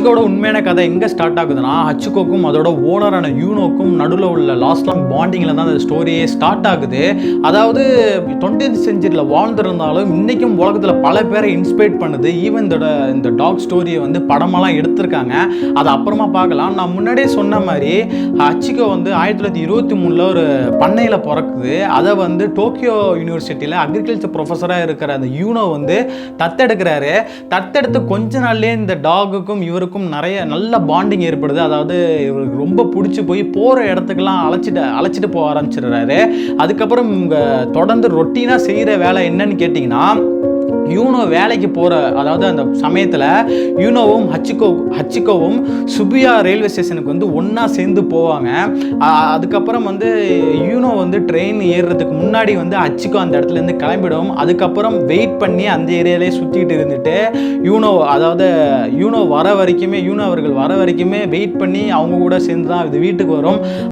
ஹச்சிகோட உண்மையான கதை எங்கே ஸ்டார்ட் ஆகுதுன்னா, ஹச்சிகோக்கும் அதோட ஓனரான யூனோக்கும் நடுவில் உள்ள லாஸ்ட் லாங் பாண்டிங்கில் தான் அந்த ஸ்டோரியே ஸ்டார்ட் ஆகுது. அதாவது 20th செஞ்சுரியில் வாழ்ந்துருந்தாலும் இன்றைக்கும் உலகத்தில் பல பேரை இன்ஸ்பைர் பண்ணுது. ஈவன் இந்த டாக் ஸ்டோரியை வந்து படமெல்லாம் எடுத்திருக்காங்க. அதை அப்புறமா பார்க்கலாம். நான் முன்னாடியே சொன்ன மாதிரி ஹச்சிகோ வந்து 1923 ஒரு பண்ணையில் பிறக்குது. அதை வந்து டோக்கியோ யூனிவர்சிட்டியில் அக்ரிகல்ச்சர் ப்ரொஃபஸராக இருக்கிற அந்த யூனோ வந்து தத்தெடுக்கிறாரு. தத்தெடுத்து கொஞ்ச நாள்லேயே இந்த டாகுக்கும் இவருக்கும் நிறைய நல்ல பாண்டிங் ஏற்படுது. அதாவது இவருக்கு ரொம்ப பிடிச்சி போய் போகிற இடத்துக்கெல்லாம் அழைச்சிட்டு போக ஆரம்பிச்சிடுறாரு. அதுக்கப்புறம் தொடர்ந்து ரொட்டீனாக செய்கிற வேலை என்னன்னு கேட்டிங்கன்னா, யூனோ வேலைக்கு போகிற அதாவது அந்த சமயத்தில் யூனோவும் ஹச்சிகோவும் சுபியா ரயில்வே ஸ்டேஷனுக்கு வந்து ஒன்றா சேர்ந்து போவாங்க. அதுக்கப்புறம் வந்து யூனோ வந்து ட்ரெயின் ஏறுறதுக்கு முன்னாடி வந்து ஹச்சிகோ அந்த இடத்துலேருந்து கிளம்பிடும். அதுக்கப்புறம் வெயிட் பண்ணி அந்த ஏரியாலே சுற்றிட்டு இருந்துட்டு யூனோ அவர்கள் வர வரைக்குமே வெயிட் பண்ணி அவங்க கூட சேர்ந்து தான் இது வீட்டுக்கு வரும்.